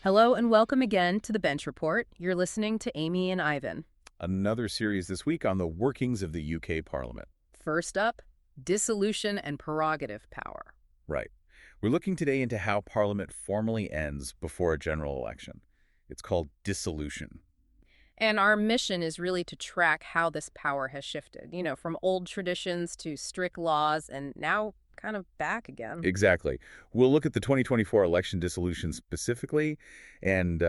Hello and welcome again to the Bench Report. You're listening to Amy and Ivan. Another series this week on the workings of the UK Parliament. First up, dissolution and prerogative power. Right. We're looking today into how Parliament formally ends before a general election. It's called dissolution. And our mission is really to track how this power has shifted, from old traditions to strict laws and now kind of back again. Exactly. We'll look at the 2024 election dissolution specifically and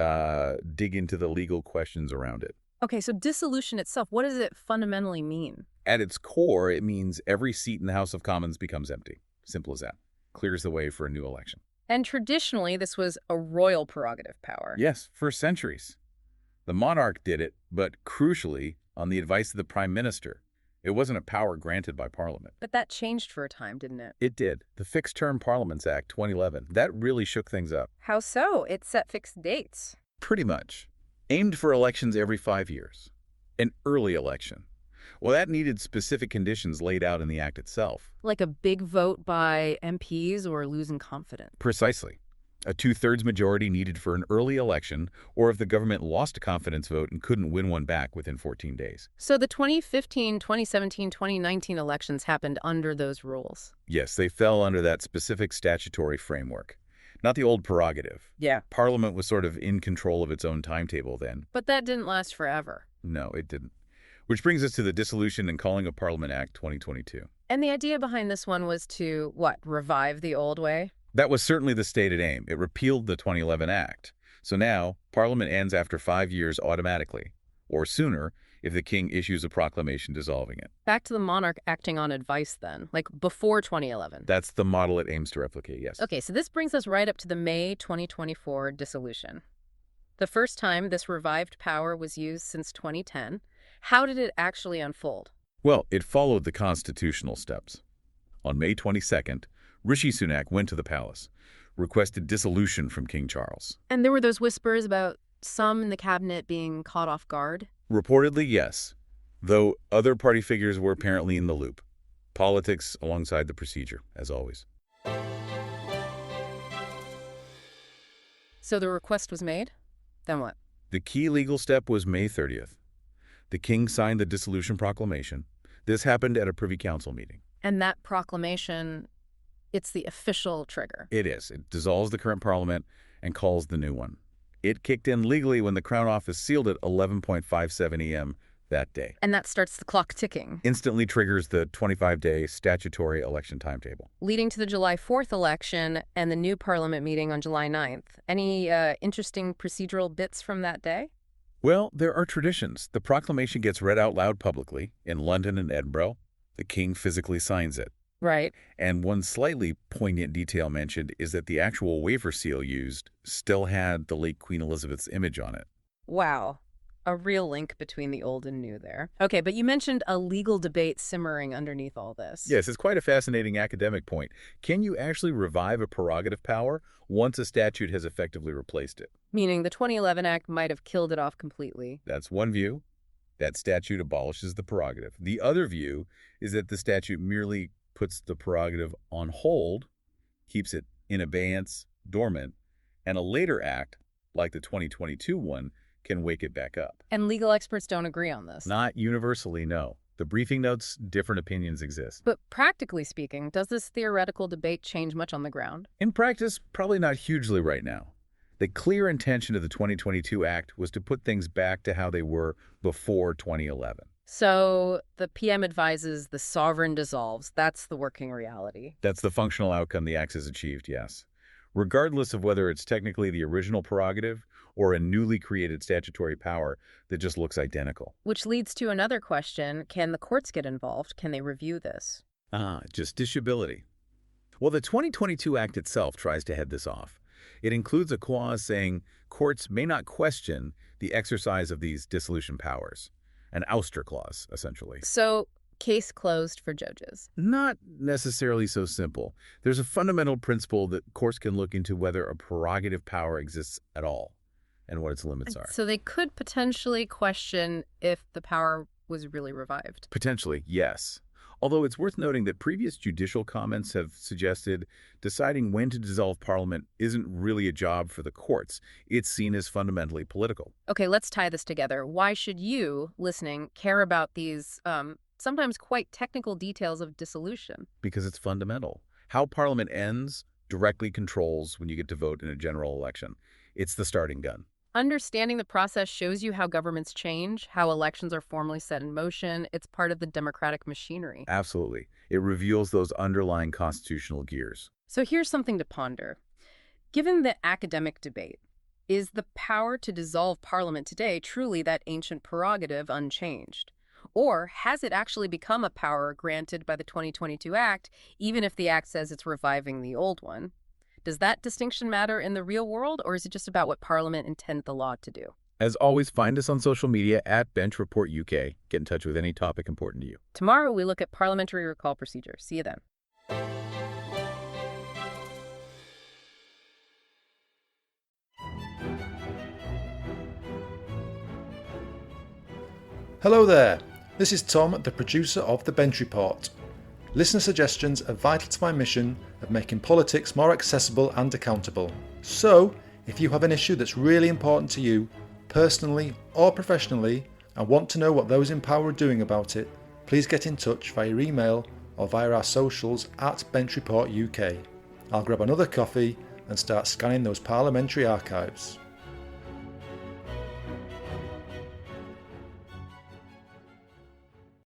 dig into the legal questions around it. Okay, so dissolution itself, what does it fundamentally mean? At its core, it means every seat in the House of Commons becomes empty. Simple as that. Clears the way for a new election. And traditionally, this was a royal prerogative power. Yes, for centuries. The monarch did it, but crucially, on the advice of the Prime Minister. It wasn't a power granted by Parliament. But that changed for a time, didn't it? It did. The Fixed-Term Parliaments Act 2011, that really shook things up. How so? It set fixed dates. Pretty much. Aimed for elections every 5 years. An early election. Well, that needed specific conditions laid out in the act itself. Like a big vote by MPs or losing confidence. Precisely. A two-thirds majority needed for an early election, or if the government lost a confidence vote and couldn't win one back within 14 days. So the 2015, 2017, 2019 elections happened under those rules. Yes, they fell under that specific statutory framework. Not the old prerogative. Yeah. Parliament was sort of in control of its own timetable then. But that didn't last forever. No, it didn't. Which brings us to the Dissolution and Calling of Parliament Act 2022. And the idea behind this one was to, revive the old way? That was certainly the stated aim. It repealed the 2011 Act. So now, Parliament ends after 5 years automatically, or sooner if the king issues a proclamation dissolving it. Back to the monarch acting on advice then, like before 2011. That's the model it aims to replicate, yes. Okay, so this brings us right up to the May 2024 dissolution. The first time this revived power was used since 2010. How did it actually unfold? Well, it followed the constitutional steps. On May 22nd, Rishi Sunak went to the palace, requested dissolution from King Charles. And there were those whispers about some in the cabinet being caught off guard? Reportedly, yes, though other party figures were apparently in the loop. Politics alongside the procedure, as always. So the request was made? Then what? The key legal step was May 30th. The king signed the dissolution proclamation. This happened at a Privy Council meeting. And that proclamation, it's the official trigger. It is. It dissolves the current parliament and calls the new one. It kicked in legally when the Crown Office sealed it 11:57 a.m. that day. And that starts the clock ticking. Instantly triggers the 25-day statutory election timetable. Leading to the July 4th election and the new parliament meeting on July 9th. Any interesting procedural bits from that day? Well, there are traditions. The proclamation gets read out loud publicly in London and Edinburgh. The king physically signs it. Right. And one slightly poignant detail mentioned is that the actual wafer seal used still had the late Queen Elizabeth's image on it. Wow. A real link between the old and new there. Okay, but you mentioned a legal debate simmering underneath all this. Yes, it's quite a fascinating academic point. Can you actually revive a prerogative power once a statute has effectively replaced it? Meaning the 2011 Act might have killed it off completely. That's one view. That statute abolishes the prerogative. The other view is that the statute merely puts the prerogative on hold, keeps it in abeyance, dormant, and a later act, like the 2022 one, can wake it back up. And legal experts don't agree on this. Not universally, no. The briefing notes, different opinions exist. But practically speaking, does this theoretical debate change much on the ground? In practice, probably not hugely right now. The clear intention of the 2022 Act was to put things back to how they were before 2011. So the PM advises the sovereign dissolves. That's the working reality. That's the functional outcome the Act has achieved, yes. Regardless of whether it's technically the original prerogative or a newly created statutory power that just looks identical. Which leads to another question. Can the courts get involved? Can they review this? Justiciability. Well, the 2022 Act itself tries to head this off. It includes a clause saying courts may not question the exercise of these dissolution powers. An ouster clause, essentially. So, case closed for judges. Not necessarily so simple. There's a fundamental principle that courts can look into whether a prerogative power exists at all and what its limits are. So they could potentially question if the power was really revived. Potentially, yes. Although it's worth noting that previous judicial comments have suggested deciding when to dissolve Parliament isn't really a job for the courts. It's seen as fundamentally political. Okay, let's tie this together. Why should you, listening, care about these sometimes quite technical details of dissolution? Because it's fundamental. How Parliament ends directly controls when you get to vote in a general election. It's the starting gun. Understanding the process shows you how governments change, how elections are formally set in motion. It's part of the democratic machinery. Absolutely. It reveals those underlying constitutional gears. So here's something to ponder. Given the academic debate, is the power to dissolve Parliament today truly that ancient prerogative unchanged? Or has it actually become a power granted by the 2022 Act, even if the Act says it's reviving the old one? Does that distinction matter in the real world, or is it just about what Parliament intended the law to do? As always, find us on social media at Bench Report UK. Get in touch with any topic important to you. Tomorrow, we look at parliamentary recall procedure. See you then. Hello there, this is Tom, the producer of The Bench Report. Listener suggestions are vital to my mission of making politics more accessible and accountable. So, if you have an issue that's really important to you, personally or professionally, and want to know what those in power are doing about it, please get in touch via email or via our socials at Bench Report UK. I'll grab another coffee and start scanning those parliamentary archives.